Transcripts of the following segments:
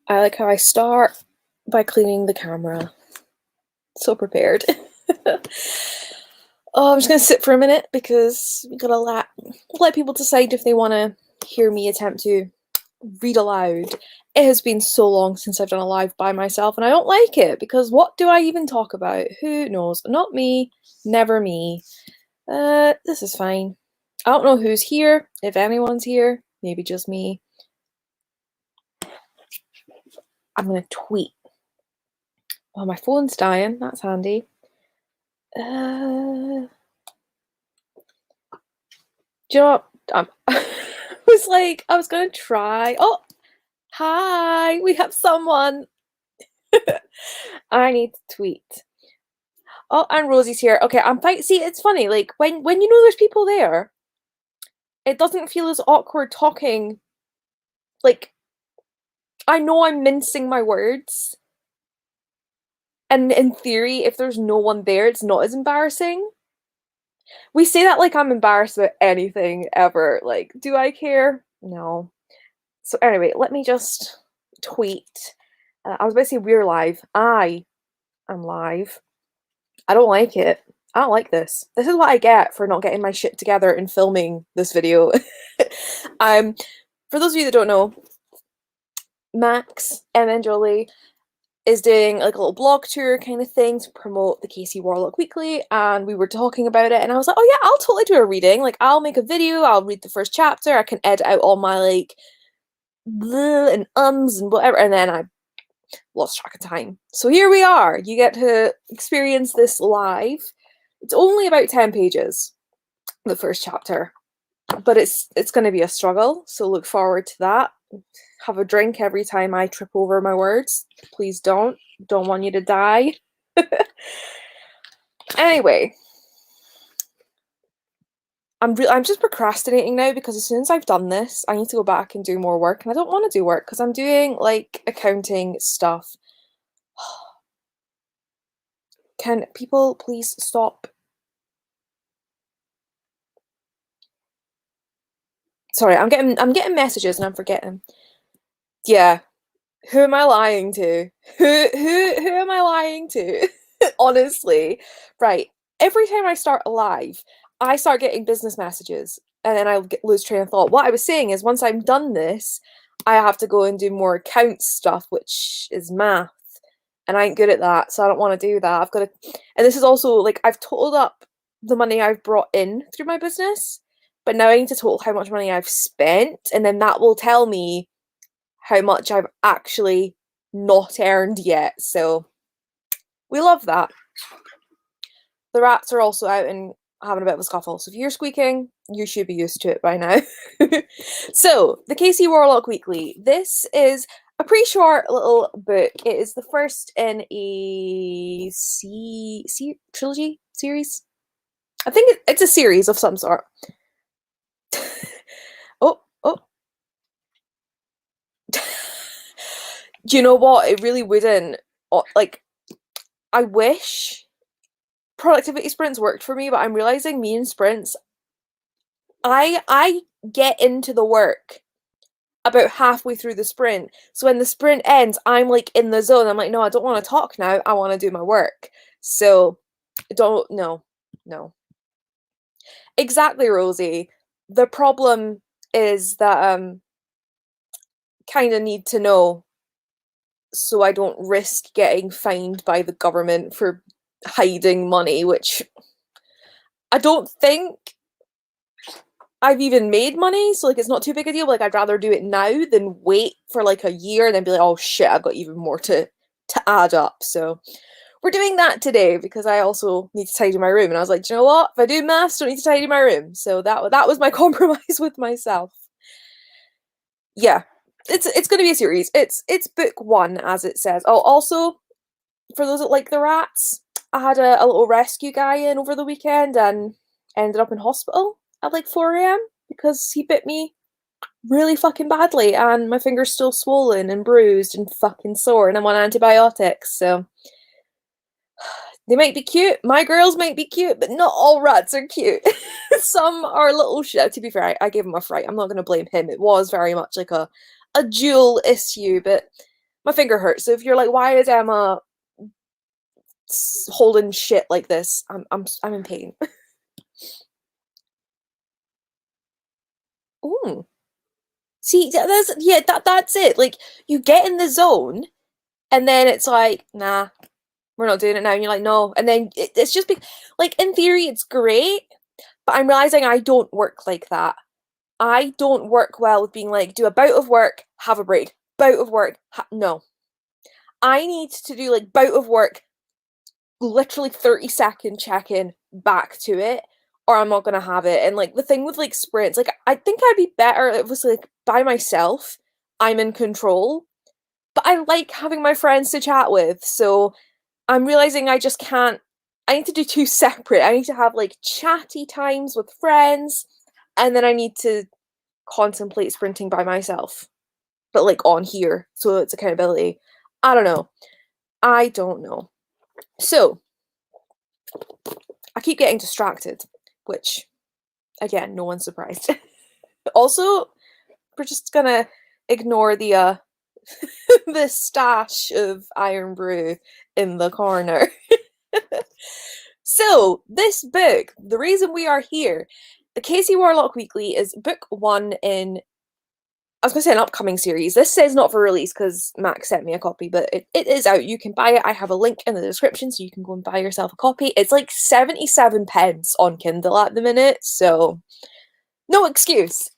I like how I start by cleaning the camera. So prepared. Oh, I'm just gonna sit for a minute because we gotta let people decide if they want to hear me attempt to read aloud. It has been so long since I've done a live by myself, and I don't like it because what do I even talk about? Who knows? Not me. Never me. This is fine. I don't know who's here, if anyone's here. Maybe just me. I'm gonna tweet. Oh, my phone's dying. That's handy. Do you know what? I was like, I was gonna try. Oh, hi, we have someone. I need to tweet. Oh, and Rosie's here. Okay, I'm fine. See, it's funny. Like when you know there's people there, it doesn't feel as awkward talking. Like I know I'm mincing my words, and in theory, if there's no one there, it's not as embarrassing. We say that like I'm embarrassed about anything ever. Like, do I care? No. So anyway, let me just tweet. I was about to say we're live. I am live. I don't like it. I don't like this. This is what I get for not getting my shit together and filming this video. For those of you that don't know, Max, and Jolie, is doing like a little blog tour kind of thing to promote the KC Warlock Weekly, and we were talking about it, and I was like, oh yeah, I'll totally do a reading. Like, I'll make a video, I'll read the first chapter, I can edit out all my like bleh and ums and whatever, and then I lost track of time. So here we are. You get to experience this live. It's only about 10 pages, the first chapter, but it's going to be a struggle, so look forward to that. Have a drink every time I trip over my words. Please don't. Don't want you to die. Anyway, I'm just procrastinating now because as soon as I've done this, I need to go back and do more work, and I don't want to do work because I'm doing like accounting stuff. Can people please stop? Sorry, I'm getting messages and I'm forgetting. Yeah. Who am I lying to? Who am I lying to? Honestly. Right. Every time I start a live, I start getting business messages and then I lose train of thought. What I was saying is once I'm done this, I have to go and do more account stuff, which is math. And I ain't good at that, so I don't want to do that. I've got to, and this is also like I've totaled up the money I've brought in through my business, but now I need to total how much money I've spent, and then that will tell me how much I've actually not earned yet. So we love that. The rats are also out and having a bit of a scuffle. So if you're squeaking, you should be used to it by now. So the KC Warlock Weekly. This is a pretty short little book. It is the first in a trilogy series. I think it's a series of some sort. Oh. Do you know what? It really wouldn't. Like, I wish productivity sprints worked for me, but I'm realizing me and sprints, I get into the work about halfway through the sprint. So when the sprint ends, I'm like in the zone. I'm like, no, I don't want to talk now. I want to do my work. So no. Exactly, Rosie. The problem is that kind of need to know so I don't risk getting fined by the government for hiding money, which I don't think I've even made money, so like it's not too big a deal. Like I'd rather do it now than wait for like a year and then be like, oh shit, I've got even more to add up. So we're doing that today because I also need to tidy my room, and I was like, do you know what? If I do maths, I don't need to tidy my room. So that was my compromise with myself. Yeah, it's going to be a series. It's book 1, as it says. Oh, also for those that like the rats, I had a little rescue guy in over the weekend and ended up in hospital at like 4 a.m. because he bit me really fucking badly, and my finger's still swollen and bruised and fucking sore, and I'm on antibiotics. So they might be cute. My girls might be cute, but not all rats are cute. Some are a little shit. To be fair, I gave him a fright. I'm not going to blame him. It was very much like a a dual issue, but my finger hurts. So if you're like, why is Emma holding shit like this? I'm in pain. Ooh. See, that's it. Like, you get in the zone, and then it's like, nah, we're not doing it now. And you're like, no. And then it's just like, in theory, it's great, but I'm realizing I don't work like that. I don't work well with being like, do a bout of work, have a break. Bout of work, no. I need to do like bout of work, literally 30-second check-in, back to it, or I'm not gonna have it. And like the thing with like sprints, like I think I'd be better if it was like by myself. I'm in control. But I like having my friends to chat with, so I'm realizing I just can't. I need to do two separate. I need to have like chatty times with friends, and then I need to contemplate sprinting by myself, but like on here, so it's accountability. I don't know. I don't know. So I keep getting distracted, which, again, no one's surprised. Also, we're just gonna ignore the the stash of Iron Brew in the corner. So, this book, the reason we are here, the KC Warlock Weekly is book 1 in, I was going to say an upcoming series. This says not for release because Max sent me a copy, but it is out. You can buy it. I have a link in the description so you can go and buy yourself a copy. It's like 77 pence on Kindle at the minute, so no excuse.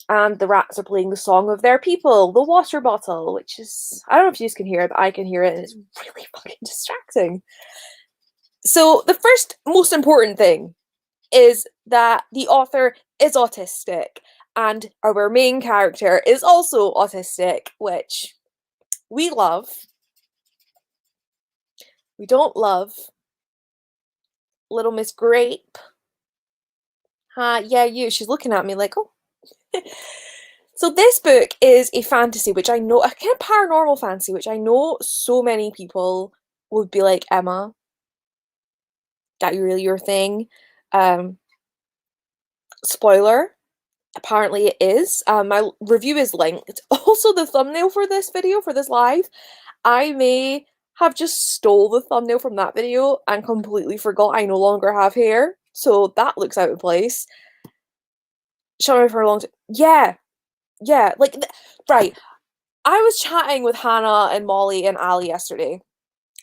And the rats are playing the song of their people, the water bottle, which is, I don't know if you can hear it, but I can hear it, and it's really fucking distracting. So the first most important thing is that the author is autistic, and our main character is also autistic, which we love. We don't love Little Miss Grape. Yeah, you. She's looking at me like, oh. So this book is a fantasy, which I know, a kind of paranormal fantasy, which I know so many people would be like, Emma, that really your thing? Spoiler, apparently it is. My review is linked. Also, the thumbnail for this video, for this live, I may have just stole the thumbnail from that video and completely forgot I no longer have hair. So that looks out of place. Showing me for a long time. Yeah, like, right. I was chatting with Hannah and Molly and Ali yesterday,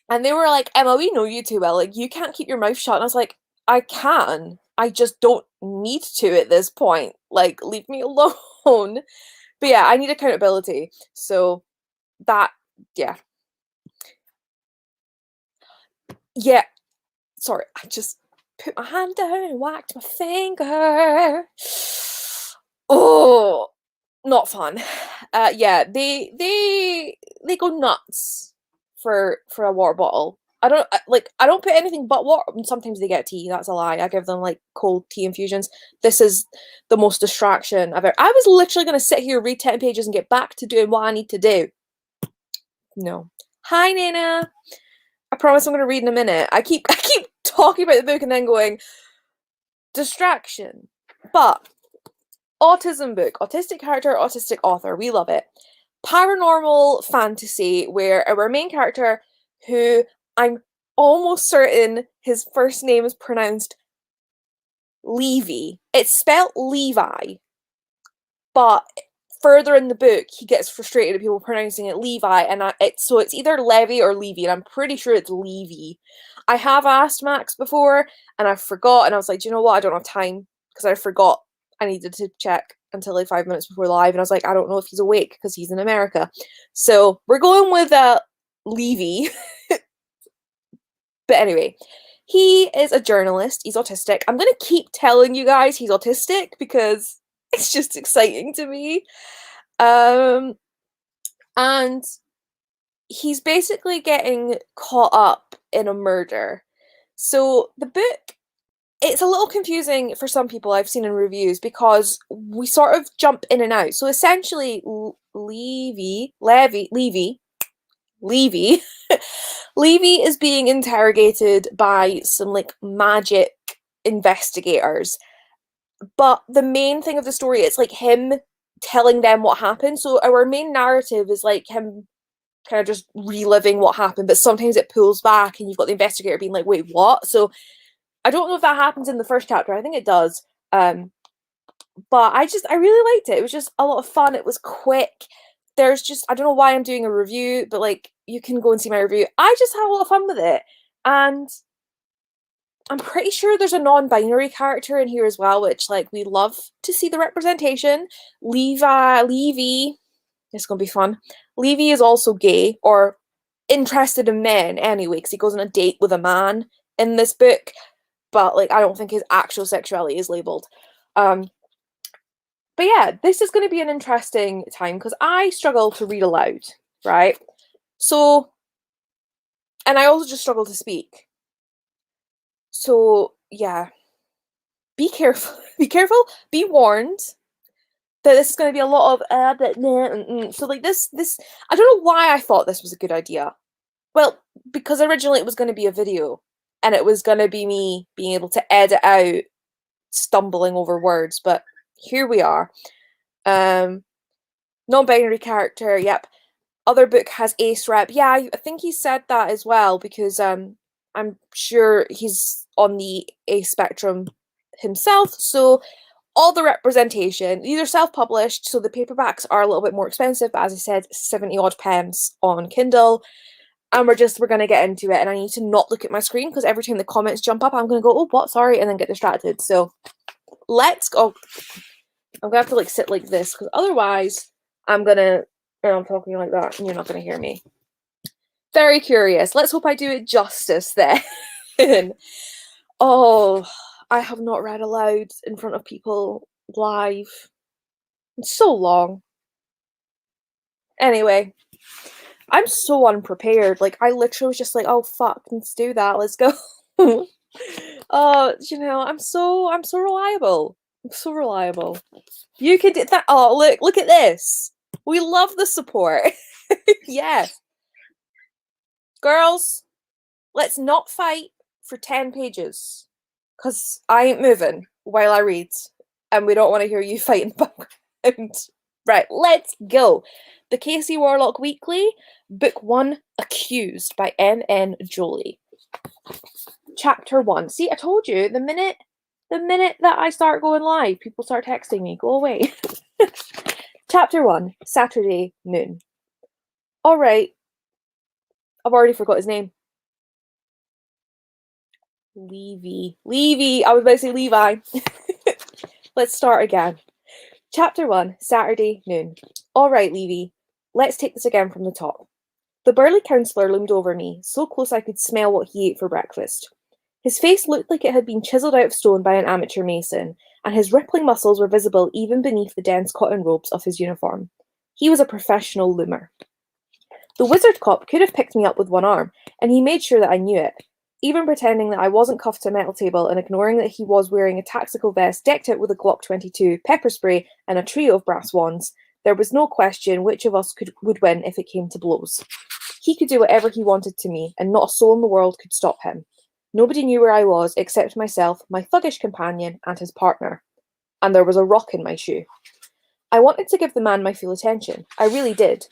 and they were like, Emma, we know you too well. Like, you can't keep your mouth shut. And I was like, I can. I just don't need to at this point. Like, leave me alone. But yeah, I need accountability. So that, yeah. Yeah. Sorry, I just put my hand down and whacked my finger. Oh, not fun. Yeah, they go nuts for a water bottle. I don't put anything but water. Sometimes they get tea. That's a lie. I give them like cold tea infusions. This is the most distraction I've ever. I was literally gonna sit here, read 10 pages, and get back to doing what I need to do. No. Hi, Nana. I promise I'm gonna read in a minute. I keep talking about the book and then going distraction. But autism book, autistic character, autistic author. We love it. Paranormal fantasy where our main character, who I'm almost certain his first name is pronounced Levy. It's spelled Levi, but further in the book he gets frustrated at people pronouncing it Levi, and so it's either Levy or Levy, and I'm pretty sure it's Levy. I have asked Max before and I forgot, and I was like, do you know what, I don't have time, because I forgot I needed to check until like 5 minutes before live, and I was like, I don't know if he's awake because he's in America. So we're going with Levy. But anyway, he is a journalist. He's autistic. I'm going to keep telling you guys he's autistic because it's just exciting to me. And he's basically getting caught up in a murder. So the book, it's a little confusing for some people I've seen in reviews because we sort of jump in and out. So essentially, Levy Levy is being interrogated by some like magic investigators. But the main thing of the story, it's like him telling them what happened. So our main narrative is like him kind of just reliving what happened, but sometimes it pulls back and you've got the investigator being like, wait, what? So I don't know if that happens in the first chapter. I think it does. But I really liked it. It was just a lot of fun. It was quick. There's just, I don't know why I'm doing a review, but like, you can go and see my review. I just had a lot of fun with it. And I'm pretty sure there's a non-binary character in here as well, which like we love to see the representation. Levy, it's gonna be fun. Levy is also gay or interested in men anyway, because he goes on a date with a man in this book, but like I don't think his actual sexuality is labeled. But yeah, this is going to be an interesting time because I struggle to read aloud, right? So, and I also just struggle to speak. So yeah, be careful. Be careful. Be warned that this is going to be a lot of so like this. I don't know why I thought this was a good idea. Well, because originally it was going to be a video, and it was going to be me being able to edit out stumbling over words, but here we are. Non-binary character, yep. Other book has ace rep. Yeah, I think he said that as well because I'm sure he's on the ace spectrum himself. So all the representation, these are self-published, so the paperbacks are a little bit more expensive, but as I said, 70 odd pence on Kindle. And we're gonna get into it, and I need to not look at my screen because every time the comments jump up, I'm gonna go, oh, what? Sorry, and then get distracted. So let's go. I'm gonna have to like sit like this because otherwise I'm talking like that and you're not gonna hear me. Very curious. Let's hope I do it justice then. Oh, I have not read aloud in front of people live. It's so long. Anyway, I'm so unprepared. Like I literally was just like, oh fuck, let's do that. Let's go. I'm so reliable. I'm so reliable. You can do that. Oh, look at this. We love the support. Yeah. Girls, let's not fight for 10 pages. Because I ain't moving while I read. And we don't want to hear you fight in the background. Right, let's go. The KC Warlock Weekly, Book 1, Accused by M.N. Jolie. Chapter 1. See, I told you, the minute that I start going live, people start texting me. Go away. Chapter 1, Saturday noon. Alright. I've already forgot his name. Levy. I was about to say Levi. Let's start again. Chapter 1, Saturday noon. Alright, Levy. Let's take this again from the top. The burly counsellor loomed over me, so close I could smell what he ate for breakfast. His face looked like it had been chiselled out of stone by an amateur mason, and his rippling muscles were visible even beneath the dense cotton robes of his uniform. He was a professional loomer. The wizard cop could have picked me up with one arm, and he made sure that I knew it, even pretending that I wasn't cuffed to a metal table and ignoring that he was wearing a tactical vest decked out with a Glock 22, pepper spray, and a trio of brass wands. There was no question which of us would win if it came to blows. He could do whatever he wanted to me, and not a soul in the world could stop him. Nobody knew where I was except myself, my thuggish companion, and his partner. And there was a rock in my shoe. I wanted to give the man my full attention. I really did.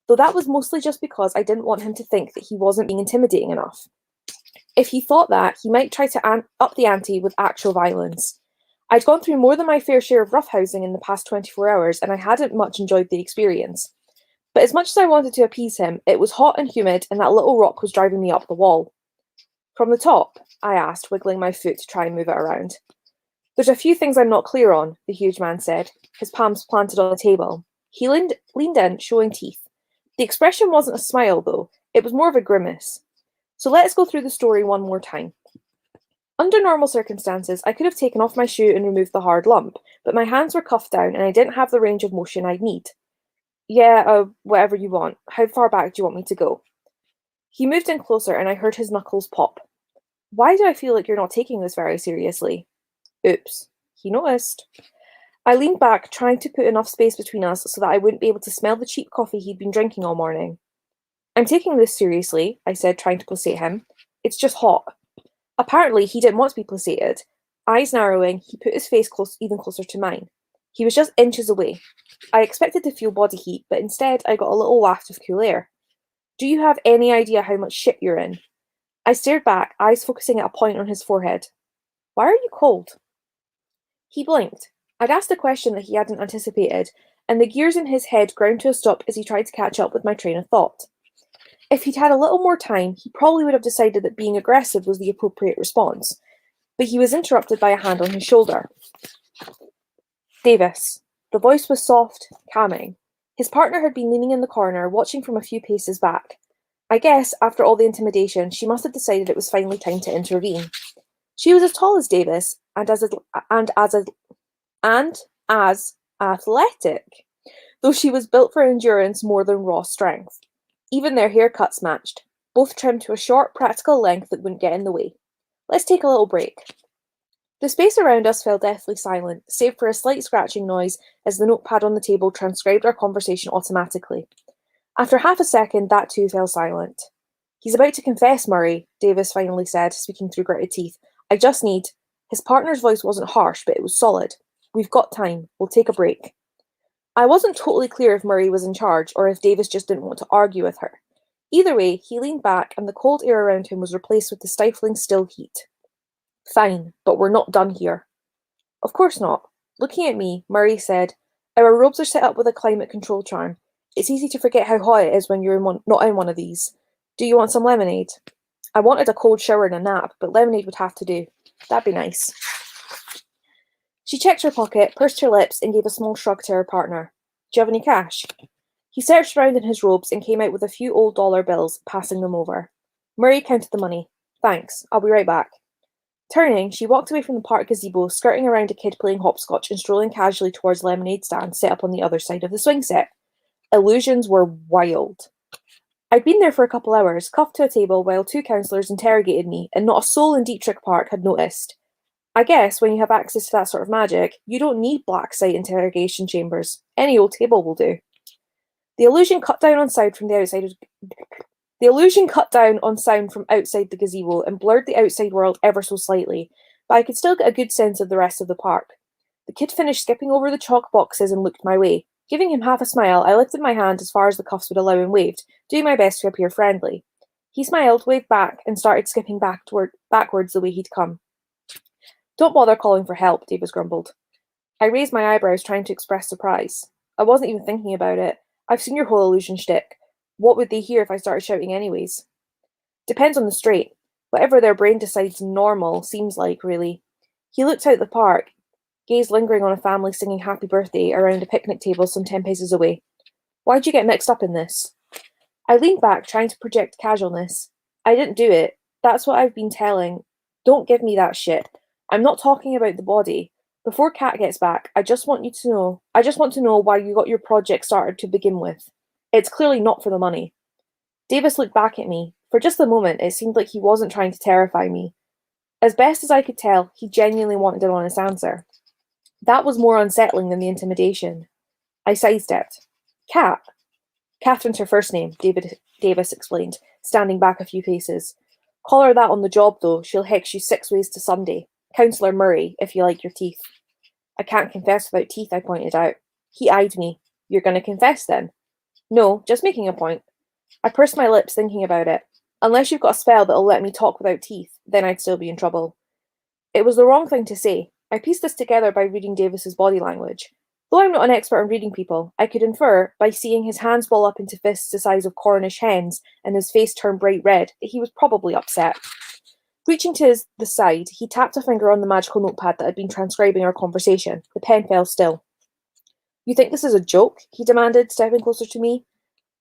Though that was mostly just because I didn't want him to think that he wasn't being intimidating enough. If he thought that, he might try to up the ante with actual violence. I'd gone through more than my fair share of roughhousing in the past 24 hours, and I hadn't much enjoyed the experience. But as much as I wanted to appease him, it was hot and humid, and that little rock was driving me up the wall. From the top? I asked, wiggling my foot to try and move it around. There's a few things I'm not clear on, the huge man said, his palms planted on the table. He leaned in, showing teeth. The expression wasn't a smile, though. It was more of a grimace. So let's go through the story one more time. Under normal circumstances, I could have taken off my shoe and removed the hard lump, but my hands were cuffed down and I didn't have the range of motion I'd need. Yeah, whatever you want. How far back do you want me to go? He moved in closer and I heard his knuckles pop. Why do I feel like you're not taking this very seriously? Oops. He noticed. I leaned back, trying to put enough space between us so that I wouldn't be able to smell the cheap coffee he'd been drinking all morning. I'm taking this seriously, I said, trying to placate him. It's just hot. Apparently, he didn't want to be placated. Eyes narrowing, he put his face even closer to mine. He was just inches away. I expected to feel body heat, but instead I got a little waft of cool air. Do you have any idea how much shit you're in? I stared back, eyes focusing at a point on his forehead. Why are you cold? He blinked. I'd asked a question that he hadn't anticipated, and the gears in his head ground to a stop as he tried to catch up with my train of thought. If he'd had a little more time, he probably would have decided that being aggressive was the appropriate response, but he was interrupted by a hand on his shoulder. Davis. The voice was soft, calming. His partner had been leaning in the corner, watching from a few paces back. I guess, after all the intimidation, she must have decided it was finally time to intervene. She was as tall as Davis, and as athletic, though she was built for endurance more than raw strength. Even their haircuts matched, both trimmed to a short, practical length that wouldn't get in the way. Let's take a little break. The space around us fell deathly silent, save for a slight scratching noise as the notepad on the table transcribed our conversation automatically. After half a second, that too fell silent. He's about to confess, Murray, Davis finally said, speaking through gritted teeth. I just need... His partner's voice wasn't harsh, but it was solid. We've got time. We'll take a break. I wasn't totally clear if Murray was in charge or if Davis just didn't want to argue with her. Either way, he leaned back and the cold air around him was replaced with the stifling still heat. Fine, but we're not done here. Of course not. Looking at me, Murray said, Our robes are set up with a climate control charm. It's easy to forget how hot it is when you're not in one of these. Do you want some lemonade? I wanted a cold shower and a nap, but lemonade would have to do. That'd be nice. She checked her pocket, pursed her lips, and gave a small shrug to her partner. Do you have any cash? He searched around in his robes and came out with a few old dollar bills, passing them over. Murray counted the money. Thanks, I'll be right back. Turning, she walked away from the park gazebo, skirting around a kid playing hopscotch and strolling casually towards lemonade stand set up on the other side of the swing set. Illusions were wild. I'd been there for a couple hours, cuffed to a table while two counsellors interrogated me, and not a soul in Dietrich Park had noticed. I guess when you have access to that sort of magic, you don't need black site interrogation chambers. Any old table will do. The illusion cut down on sound from outside the gazebo and blurred the outside world ever so slightly, but I could still get a good sense of the rest of the park. The kid finished skipping over the chalk boxes and looked my way. Giving him half a smile, I lifted my hand as far as the cuffs would allow and waved, doing my best to appear friendly. He smiled, waved back, and started skipping backwards the way he'd come. Don't bother calling for help, Davis grumbled. I raised my eyebrows, trying to express surprise. I wasn't even thinking about it. I've seen your whole illusion shtick. What would they hear if I started shouting anyways? Depends on the straight. Whatever their brain decides normal seems like, really. He looked out the park, gaze lingering on a family singing happy birthday around a picnic table some 10 paces away. Why'd you get mixed up in this? I leaned back, trying to project casualness. I didn't do it. That's what I've been telling. Don't give me that shit. I'm not talking about the body. Before Kat gets back, I just want to know why you got your project started to begin with. It's clearly not for the money. Davis looked back at me. For just a moment, it seemed like he wasn't trying to terrify me. As best as I could tell, he genuinely wanted an honest answer. That was more unsettling than the intimidation. I sidestepped. Kat. Catherine's her first name, Davis explained, standing back a few paces. Call her that on the job, though. She'll hex you 6 ways to Sunday. Councillor Murray, if you like your teeth. I can't confess without teeth, I pointed out. He eyed me. You're going to confess, then? No, just making a point. I pursed my lips, thinking about it. Unless you've got a spell that'll let me talk without teeth, then I'd still be in trouble. It was the wrong thing to say. I pieced this together by reading Davis's body language. Though I'm not an expert on reading people, I could infer, by seeing his hands ball up into fists the size of Cornish hens and his face turn bright red, that he was probably upset. Reaching to the side, he tapped a finger on the magical notepad that had been transcribing our conversation. The pen fell still. You think this is a joke? He demanded, stepping closer to me.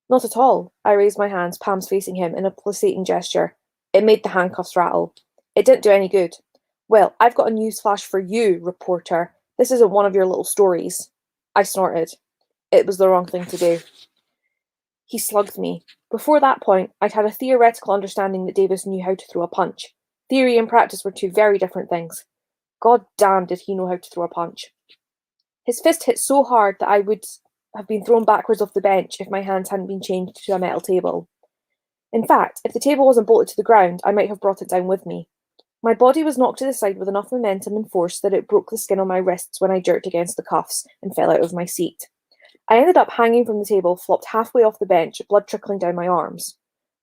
Not at all. I raised my hands, palms facing him, in a placating gesture. It made the handcuffs rattle. It didn't do any good. Well, I've got a news flash for you, reporter. This isn't one of your little stories. I snorted. It was the wrong thing to do. He slugged me. Before that point, I'd had a theoretical understanding that Davis knew how to throw a punch. Theory and practice were two very different things. God damn did he know how to throw a punch. His fist hit so hard that I would have been thrown backwards off the bench if my hands hadn't been chained to a metal table. In fact, if the table wasn't bolted to the ground, I might have brought it down with me. My body was knocked to the side with enough momentum and force that it broke the skin on my wrists when I jerked against the cuffs and fell out of my seat. I ended up hanging from the table, flopped halfway off the bench, blood trickling down my arms.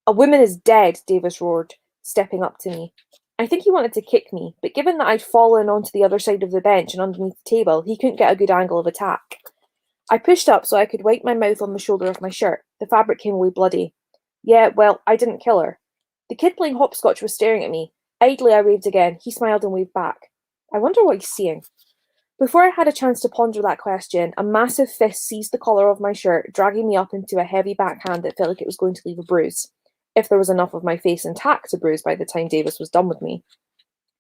"A woman is dead," Davis roared, stepping up to me. I think he wanted to kick me, but given that I'd fallen onto the other side of the bench and underneath the table, he couldn't get a good angle of attack. I pushed up so I could wipe my mouth on the shoulder of my shirt. The fabric came away bloody. "Yeah, well, I didn't kill her." The kid playing hopscotch was staring at me. Idly, I waved again. He smiled and waved back. I wonder what he's seeing. Before I had a chance to ponder that question, a massive fist seized the collar of my shirt, dragging me up into a heavy backhand that felt like it was going to leave a bruise, if there was enough of my face intact to bruise by the time Davis was done with me.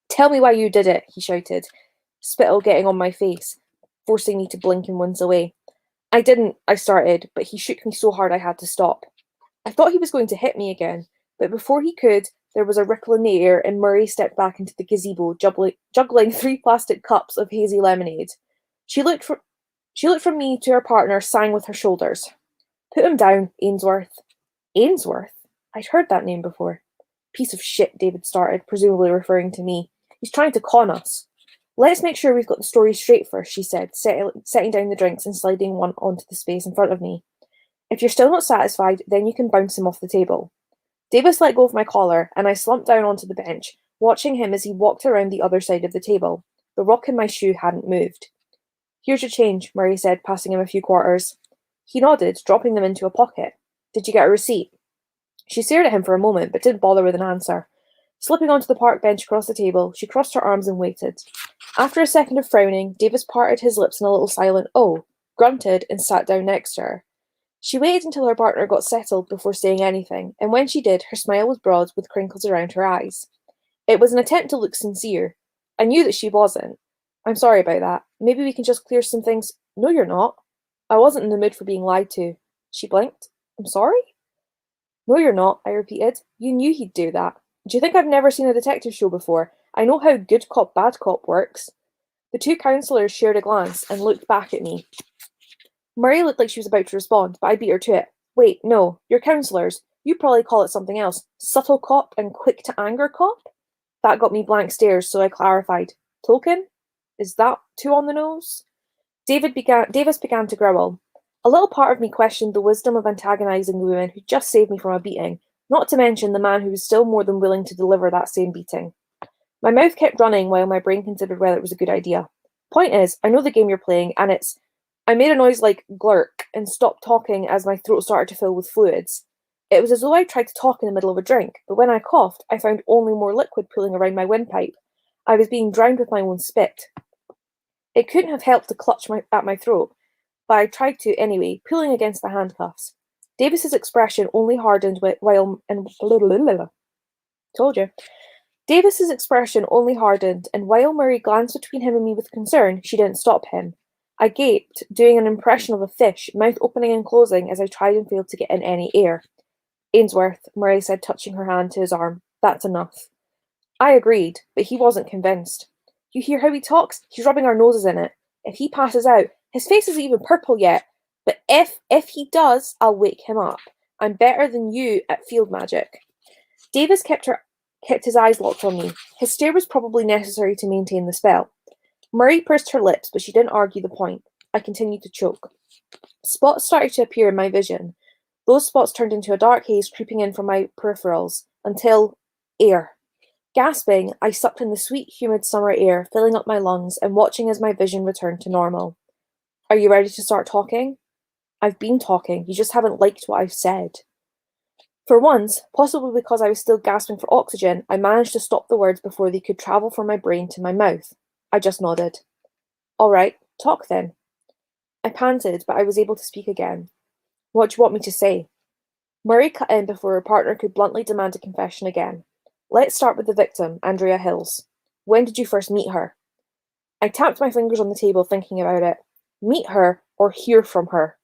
"Tell me why you did it," he shouted, spittle getting on my face, forcing me to blink and wince away. "I didn't," I started, but he shook me so hard I had to stop. I thought he was going to hit me again, but before he could, there was a ripple in the air and Murray stepped back into the gazebo, juggling 3 plastic cups of hazy lemonade. She looked from me to her partner, sighing with her shoulders. "Put him down, Ainsworth." Ainsworth? I'd heard that name before. "Piece of shit," David started, presumably referring to me. "He's trying to con us." "Let's make sure we've got the story straight first," she said, setting down the drinks and sliding one onto the space in front of me. "If you're still not satisfied, then you can bounce him off the table." Davis let go of my collar, and I slumped down onto the bench, watching him as he walked around the other side of the table. The rock in my shoe hadn't moved. "Here's your change," Murray said, passing him a few quarters. He nodded, dropping them into a pocket. "Did you get a receipt?" She stared at him for a moment, but didn't bother with an answer. Slipping onto the park bench across the table, she crossed her arms and waited. After a second of frowning, Davis parted his lips in a little silent "oh," grunted, and sat down next to her. She waited until her partner got settled before saying anything, and when she did, her smile was broad with crinkles around her eyes. It was an attempt to look sincere. I knew that she wasn't. "I'm sorry about that. Maybe we can just clear some things." "No, you're not." I wasn't in the mood for being lied to. She blinked. "I'm sorry?" "No, you're not," I repeated. "You knew he'd do that. Do you think I've never seen a detective show before? I know how good cop, bad cop works." The 2 counsellors shared a glance and looked back at me. Murray looked like she was about to respond, but I beat her to it. "Wait, no, you're counsellors. You probably call it something else. Subtle cop and quick to anger cop?" That got me blank stares, so I clarified. "Token? Is that too on the nose?" Davis began to growl. A little part of me questioned the wisdom of antagonising the woman who just saved me from a beating, not to mention the man who was still more than willing to deliver that same beating. My mouth kept running while my brain considered whether it was a good idea. Point is, I know the game you're playing, and it's... I made a noise like glurk and stopped talking as my throat started to fill with fluids. It was as though I tried to talk in the middle of a drink, but when I coughed, I found only more liquid pooling around my windpipe. I was being drowned with my own spit. It couldn't have helped to clutch at my throat, but I tried to anyway, pulling against the handcuffs. Davis's expression only hardened told you. Davis's expression only hardened, and while Murray glanced between him and me with concern, she didn't stop him. I gaped, doing an impression of a fish, mouth opening and closing as I tried and failed to get in any air. "Ainsworth," Murray said, touching her hand to his arm. "That's enough." I agreed, but he wasn't convinced. "You hear how he talks? He's rubbing our noses in it. If he passes out, his face isn't even purple yet. But if he does, I'll wake him up. I'm better than you at field magic." Davis kept his eyes locked on me. His stare was probably necessary to maintain the spell. Murray pursed her lips, but she didn't argue the point. I continued to choke. Spots started to appear in my vision. Those spots turned into a dark haze creeping in from my peripherals, until... air. Gasping, I sucked in the sweet, humid summer air, filling up my lungs and watching as my vision returned to normal. "Are you ready to start talking?" "I've been talking, you just haven't liked what I've said." For once, possibly because I was still gasping for oxygen, I managed to stop the words before they could travel from my brain to my mouth. I just nodded. "All right, talk then." I panted, but I was able to speak again. "What do you want me to say?" Murray cut in before her partner could bluntly demand a confession again. "Let's start with the victim, Andrea Hills. When did you first meet her?" I tapped my fingers on the table, thinking about it. Meet her or hear from her?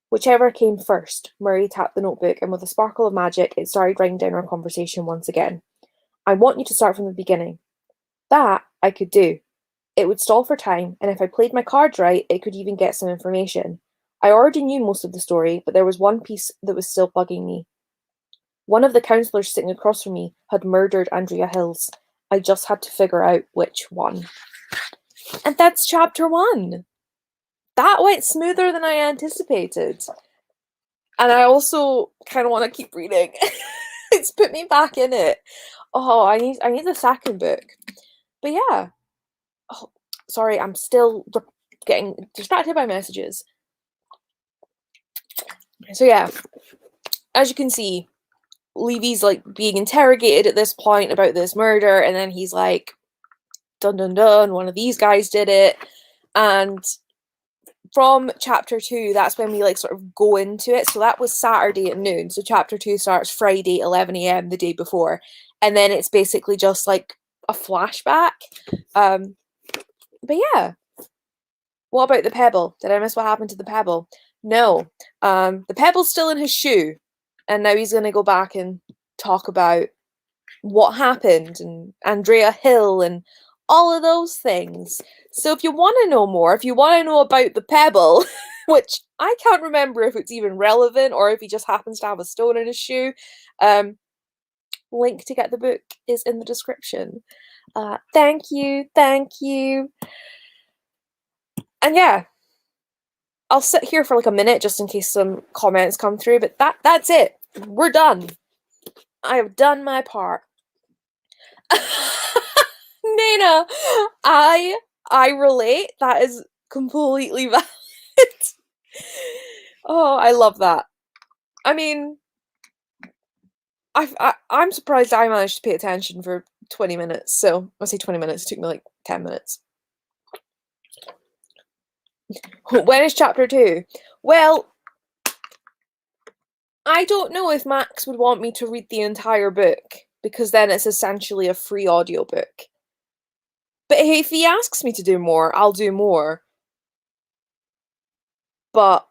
Whichever came first. Murray tapped the notebook, and with a sparkle of magic, it started writing down our conversation once again. "I want you to start from the beginning." That I could do. It would stall for time, and if I played my cards right, it could even get some information. I already knew most of the story, but there was one piece that was still bugging me. One of the counsellors sitting across from me had murdered Andrea Hills, I just had to figure out which one. And that's chapter 1. That went smoother than I anticipated. And I also kind of want to keep reading. It's put me back in it. Oh, I need the second book. But yeah. Oh, sorry, I'm still getting distracted by messages. So yeah, as you can see, Levy's like being interrogated at this point about this murder, and then he's like, dun dun dun, one of these guys did it. And from chapter 2, that's when we like sort of go into it. So that was Saturday at noon. So chapter 2 starts Friday 11 a.m. the day before, and then it's basically just like a flashback. But yeah, what about the pebble? Did I miss what happened to the pebble? No, the pebble's still in his shoe, and now he's going to go back and talk about what happened and Andrea Hill and all of those things. So if you want to know more, if you want to know about the pebble, which I can't remember if it's even relevant or if he just happens to have a stone in his shoe, link to get the book is in the description. Thank you. And yeah, I'll sit here for like a minute just in case some comments come through, but that's it. We're done. I have done my part. Nina, I relate. That is completely valid. Oh, I love that. I mean, I'm surprised I managed to pay attention for 20 minutes. So I say 20 minutes. It took me like 10 minutes. When is chapter 2? Well, I don't know if Max would want me to read the entire book, because then it's essentially a free audiobook. But if he asks me to do more, I'll do more. But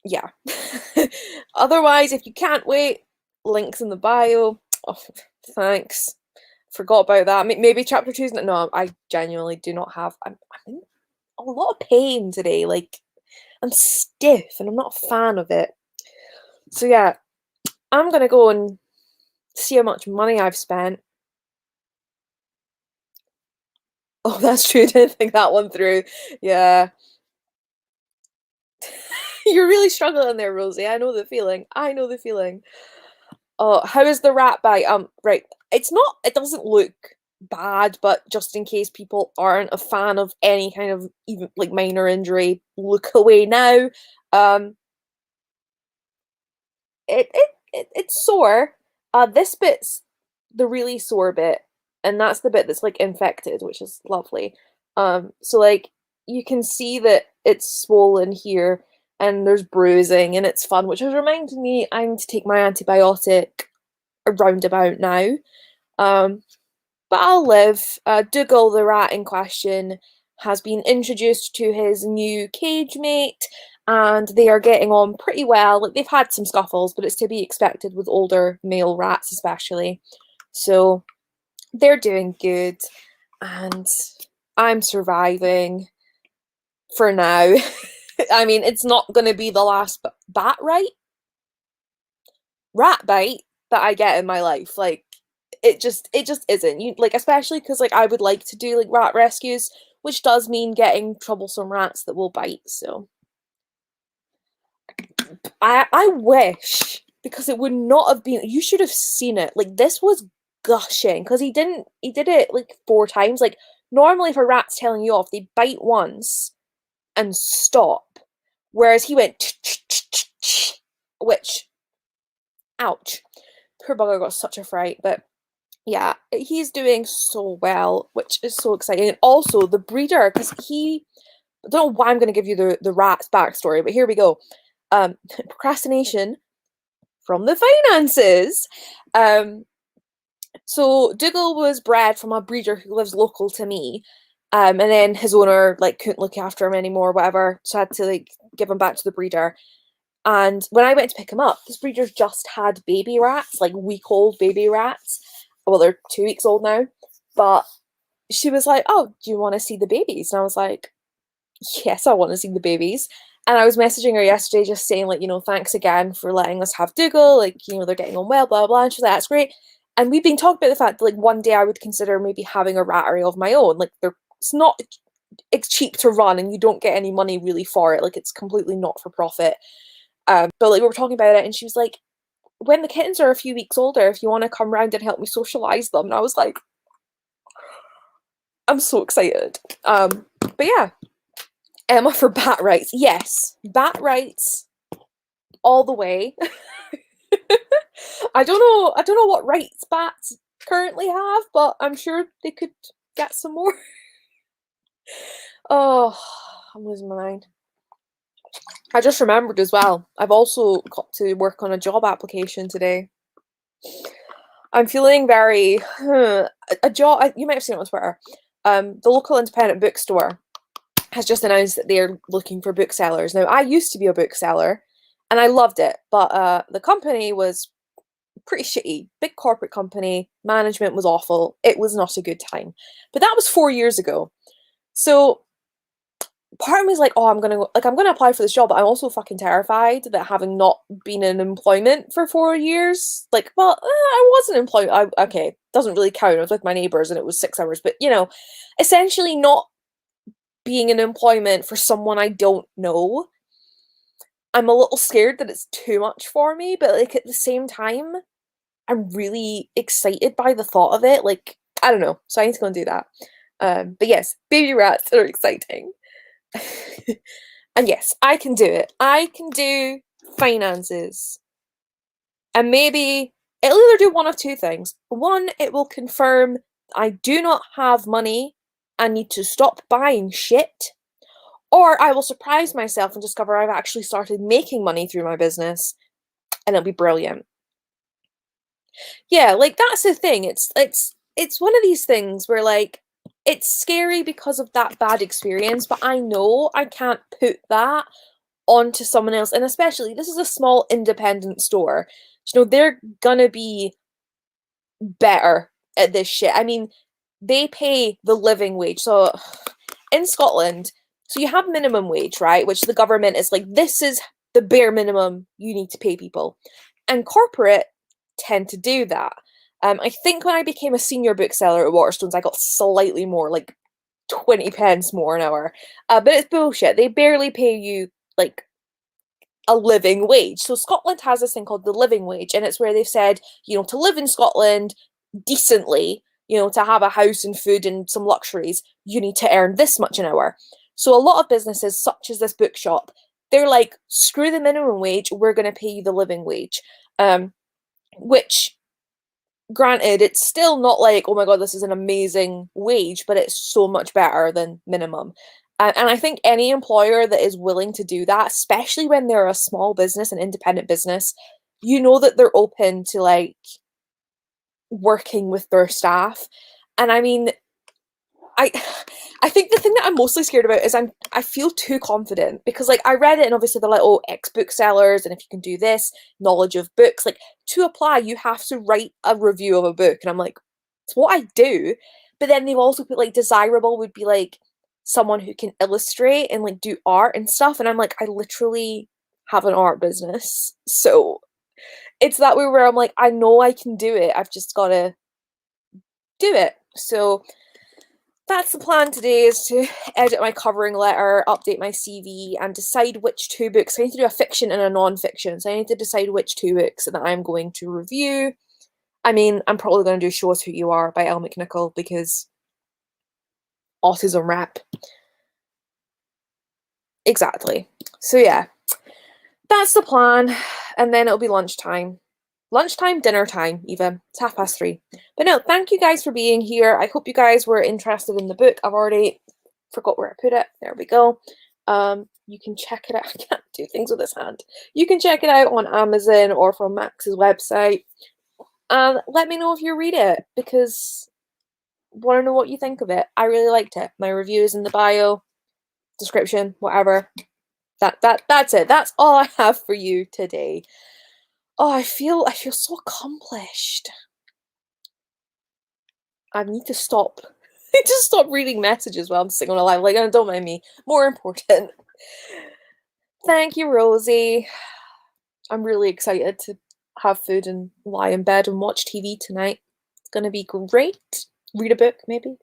yeah. Otherwise, if you can't wait, links in the bio. Oh, thanks. Forgot about that. Maybe chapter 2 isn't. No, I genuinely do not have. I'm in a lot of pain today. Like, I'm stiff and I'm not a fan of it. So yeah, I'm gonna go and see how much money I've spent. Oh, that's true. I didn't think that one through. Yeah. You're really struggling there, Rosie. I know the feeling. Oh, how is the rat bite? Right. It doesn't look bad, but just in case people aren't a fan of any kind of even like minor injury, look away now. It's sore. This bit's the really sore bit, and that's the bit that's like infected, which is lovely. So like you can see that it's swollen here and there's bruising and it's fun, which has reminded me I need to take my antibiotic around about now. But I'll live. Dougal, the rat in question, has been introduced to his new cage mate, and they are getting on pretty well. Like, they've had some scuffles, but it's to be expected with older male rats especially. So they're doing good, and I'm surviving for now. I mean, it's not going to be the last rat bite that I get in my life. Like, it just isn't. You like, especially because like I would like to do like rat rescues, which does mean getting troublesome rats that will bite. So I wish, because it would not have been. You should have seen it. Like, this was gushing because he did it like 4 times. Like, normally if a rat's telling you off, they bite once and stop, whereas he went which, ouch, poor bugger got such a fright. But yeah, he's doing so well, which is so exciting. And also the breeder, because I don't know why I'm going to give you the rat's backstory, but here we go. Procrastination from the finances. So Dougal was bred from a breeder who lives local to me. And then his owner like couldn't look after him anymore, whatever. So I had to like give him back to the breeder. And when I went to pick him up, this breeder just had baby rats, like week-old baby rats. Well, they're 2 weeks old now. But she was like, "Oh, do you want to see the babies?" And I was like, "Yes, I want to see the babies." And I was messaging her yesterday just saying, like, thanks again for letting us have Dougal. Like, they're getting on well, blah, blah. And she's like, "That's great." And we've been talking about the fact that like one day I would consider maybe having a rattery of my own. Like it's cheap to run and you don't get any money really for it. Like it's completely not for profit. But like we were talking about it and she was like, when the kittens are a few weeks older, if you want to come round and help me socialize them. And I was like, I'm so excited. But yeah, Emma for bat rights. Yes, bat rights all the way. I don't know what rights bats currently have, but I'm sure they could get some more. Oh, I'm losing my mind. I just remembered as well, I've also got to work on a job application today. I'm feeling very a job. You might have seen it on Twitter. The local independent bookstore has just announced that they're looking for booksellers. Now, I used to be a bookseller, and I loved it, but the company was pretty shitty. Big corporate company, management was awful. It was not a good time. But that was 4 years ago. So part of me is like, oh, I'm gonna apply for this job, but I'm also fucking terrified that having not been in employment for 4 years, like, well, I wasn't employed. Okay, doesn't really count. I was with my neighbors and it was 6 hours, but essentially not being in employment for someone I don't know. I'm a little scared that it's too much for me, but like at the same time, I'm really excited by the thought of it. Like, I don't know. So I need to go and do that. But yes, baby rats are exciting. And yes, I can do it. I can do finances. And maybe it'll either do one of two things. One, it will confirm I do not have money and need to stop buying shit. Or I will surprise myself and discover I've actually started making money through my business. And it'll be brilliant. Yeah, like that's the thing. It's one of these things where like it's scary because of that bad experience, but I know I can't put that onto someone else. And especially this is a small independent store. They're gonna be better at this shit. I mean, they pay the living wage. So in Scotland, so you have minimum wage, right? Which the government is like, this is the bare minimum you need to pay people. And corporate tend to do that. I think when I became a senior bookseller at Waterstones, I got slightly more, like 20 pence more an hour. But it's bullshit. They barely pay you like a living wage. So Scotland has this thing called the living wage, and it's where they've said, to live in Scotland decently, to have a house and food and some luxuries, you need to earn this much an hour. So a lot of businesses, such as this bookshop, they're like, screw the minimum wage, we're going to pay you the living wage. Which, granted, it's still not like, oh my god, this is an amazing wage, but it's so much better than minimum. And I think any employer that is willing to do that, especially when they're a small business, an independent business, that they're open to like working with their staff. And I mean, I think the thing that I'm mostly scared about is I feel too confident because like I read it and obviously they're like, oh, ex-booksellers, and if you can do this, knowledge of books, like to apply you have to write a review of a book. And I'm like, it's what I do. But then they've also put like desirable would be like someone who can illustrate and like do art and stuff. And I'm like, I literally have an art business. So it's that way where I'm like, I know I can do it. I've just gotta do it. So that's the plan today, is to edit my covering letter, update my CV, and decide which two books. I need to do a fiction and a non-fiction, so I need to decide which two books that I'm going to review. I mean, I'm probably going to do Show Us Who You Are by Elle McNichol, because autism rap. Exactly. So yeah, that's the plan, and then it'll be lunchtime. Lunchtime, dinner time, even. It's 3:30. But no, thank you guys for being here. I hope you guys were interested in the book. I've already forgot where I put it. There we go. You can check it out. I can't do things with this hand. You can check it out on Amazon or from Max's website. And let me know if you read it, because I want to know what you think of it. I really liked it. My review is in the bio, description, whatever. That's it. That's all I have for you today. Oh, I feel so accomplished. I need to stop. I need to stop reading messages while I'm sitting on a live. Like, don't mind me. More important. Thank you, Rosie. I'm really excited to have food and lie in bed and watch TV tonight. gonna be great. Read a book, maybe.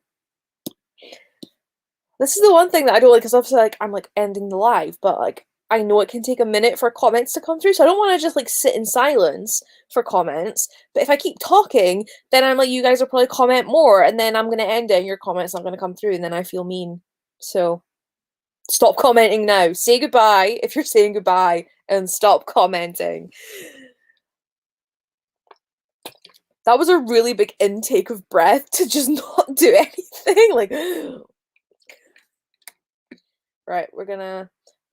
This is the one thing that I don't like, because obviously, like, I'm like ending the live, but like I know it can take a minute for comments to come through, so I don't want to just like sit in silence for comments. But if I keep talking, then I'm like, you guys will probably comment more, and then I'm gonna end it, and your comments aren't gonna come through, and then I feel mean. So stop commenting now. Say goodbye if you're saying goodbye, and stop commenting. That was a really big intake of breath to just not do anything. Like, right, we're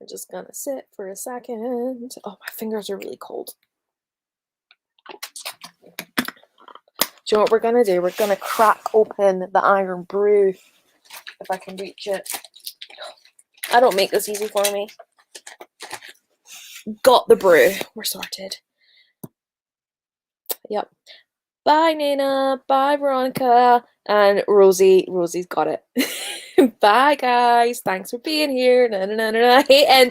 just gonna sit for a second. Oh, my fingers are really cold. Do you know what we're gonna do? We're gonna crack open the iron brew, if I can reach it. I don't make this easy for me. Got the brew. We're sorted. Yep. Bye, Nana. Bye, Veronica. And Rosie. Rosie's got it. Bye, guys. Thanks for being here. Na, na, na, na, na. Hey, and